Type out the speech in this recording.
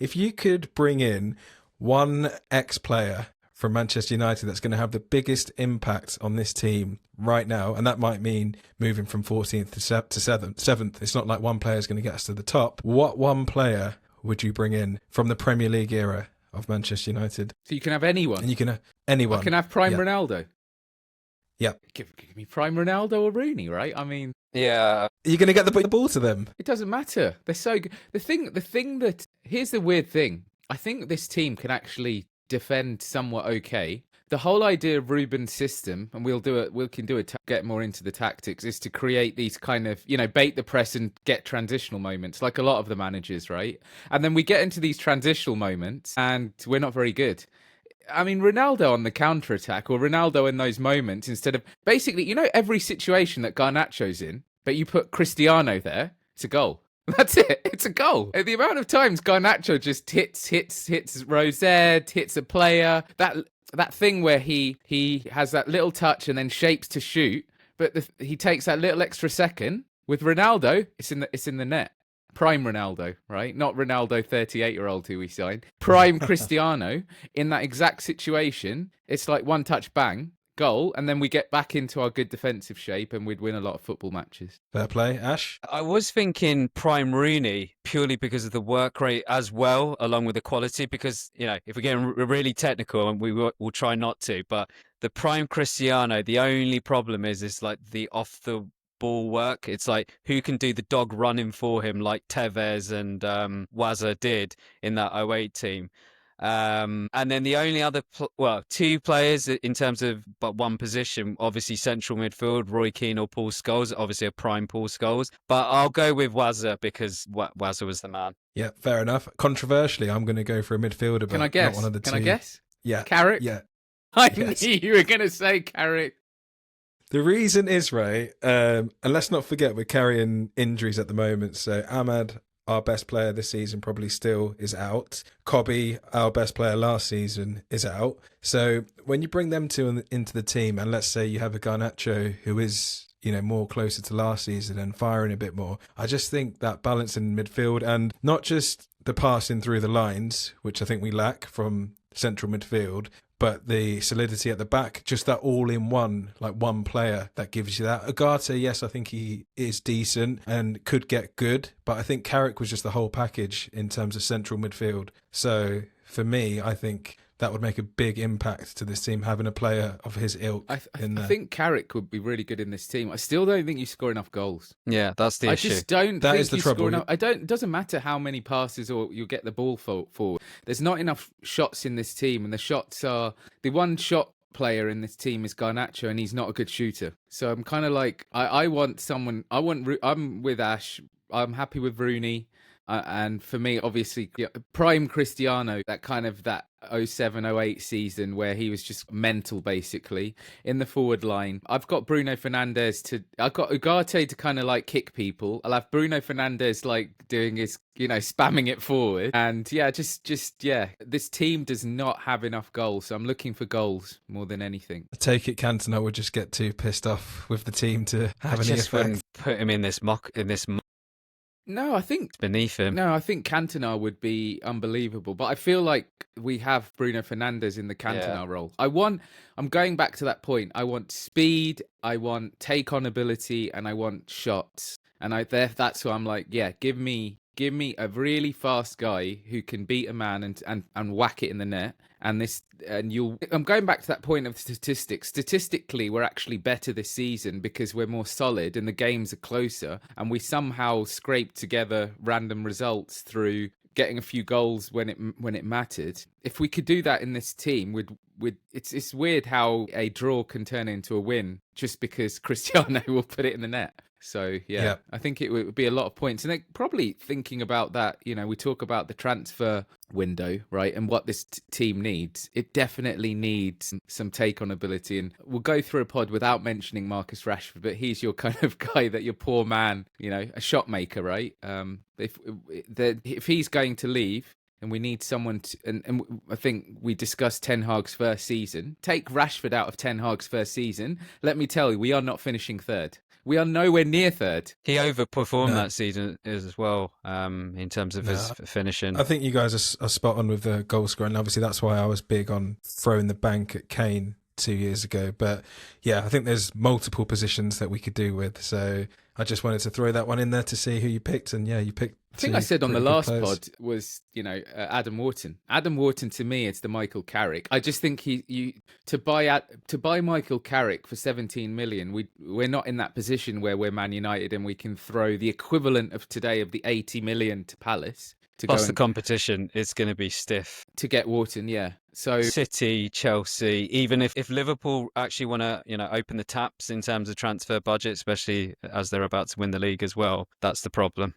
If you could bring in one ex-player from Manchester United that's going to have the biggest impact on this team right now, and that might mean moving from 14th to 7th. It's not like one player is going to get us to the top. What one player would you bring in from the Premier League era of Manchester United? So you can have anyone. And you can have anyone. I can have Prime Ronaldo. Yeah. Give me Prime Ronaldo or Rooney, right? I mean, Yeah. You're going to get the ball to them. it doesn't matter. They're so good. The thing that here's the weird thing. I think this team can actually defend somewhat okay. The whole idea of Ruben's system, and we can get more into the tactics, is to create these kind of, bait the press and get transitional moments, like a lot of the managers, right? And then we get into these transitional moments, and we're not very good. I mean, Ronaldo on the counter-attack, or Ronaldo in those moments, instead of... Basically, every situation that Garnacho's in, but you put Cristiano there, it's a goal. That's it. It's a goal. The amount of times Garnacho just hits Rosette, hits a player, that thing where he has that little touch and then shapes to shoot, but he takes that little extra second. With Ronaldo, it's in the net. Prime Ronaldo, right? Not Ronaldo, 38-year-old who we signed. Prime Cristiano in that exact situation. It's like one touch, bang, goal, and then we get back into our good defensive shape and we'd win a lot of football matches. Fair play, Ash. I was thinking Prime Rooney purely because of the work rate as well, along with the quality, because, if we're getting really technical, and we'll try not to, but the Prime Cristiano, the only problem is like the off the ball work. It's like, who can do the dog running for him like Tevez and Wazza did in that '08 team. And then the only other, two players in terms of but one position, obviously central midfield, Roy Keane or Paul Scholes, obviously a prime Paul Scholes. But I'll go with Wazza because Wazza was the man. Yeah, fair enough. Controversially, I'm going to go for a midfielder, but Can I guess? not one of the two. Can I guess? Yeah. Carrick? Yeah. I Yes. knew you were going to say Carrick. The reason is, right, and let's not forget we're carrying injuries at the moment. So Ahmad, our best player this season, probably still is out. Cobby, our best player last season, is out. So when you bring them two into the team, and let's say you have a Garnacho who is, more closer to last season and firing a bit more, I just think that balance in midfield, and not just the passing through the lines, which I think we lack from central midfield, but the solidity at the back, just that all-in-one, like one player that gives you that. Ugarte, yes, I think he is decent and could get good, but I think Carrick was just the whole package in terms of central midfield. So for me, I think that would make a big impact to this team, having a player of his ilk in there. I think Carrick would be really good in this team. I still don't think you score enough goals. Yeah, that's the issue. I just don't That think is the you trouble. score enough. It doesn't matter how many passes or you'll get the ball forward. There's not enough shots in this team, and the shots are... The one shot player in this team is Garnacho, and he's not a good shooter. So I'm kind of like, I want someone... I'm with Ash. I'm happy with Rooney. And for me, obviously, prime Cristiano, that 07-08 season where he was just mental, basically, in the forward line. I've got Bruno Fernandes I've got Ugarte to kind of like kick people. I'll have Bruno Fernandes like doing his, spamming it forward. And yeah, this team does not have enough goals. So I'm looking for goals more than anything. I take it Cantona would just get too pissed off with the team to have any just effect. wouldn't put him in this No, I think beneath him. No, I think Cantona would be unbelievable. But I feel like we have Bruno Fernandes in the Cantona role. I'm going back to that point. I want speed, I want take-on ability, and I want shots. And that's why I'm like, give me a really fast guy who can beat a man and whack it in the net. I'm going back to that point of statistics. Statistically, we're actually better this season because we're more solid and the games are closer, and we somehow scrape together random results through getting a few goals when it mattered. If we could do that in this team, it's weird how a draw can turn into a win just because Cristiano will put it in the net. So, yeah, I think it would be a lot of points. And probably thinking about that, we talk about the transfer window, right? And what this team needs. It definitely needs some take-on ability. And we'll go through a pod without mentioning Marcus Rashford, but he's your kind of guy that your poor man, a shot maker, right? If he's going to leave, and we need someone to, and I think we discussed Ten Hag's first season. Take Rashford out of Ten Hag's first season. Let me tell you, we are not finishing third. We are nowhere near third. He overperformed No. that season as well, in terms of his finishing. I think you guys are spot on with the goal scoring. Obviously, that's why I was big on throwing the bank at Kane 2 years ago. But yeah, I think there's multiple positions that we could do with. So I just wanted to throw that one in there to see who you picked. And yeah, you picked. I think I said on the last pod was, Adam Wharton. Adam Wharton to me, it's the Michael Carrick. I just think to buy Michael Carrick for 17 million. We're not in that position where we're Man United and we can throw the equivalent of today of the 80 million to Palace. Plus the competition is going to be stiff. To get Wharton, yeah. So City, Chelsea, even if Liverpool actually want to, open the taps in terms of transfer budget, especially as they're about to win the league as well, that's the problem.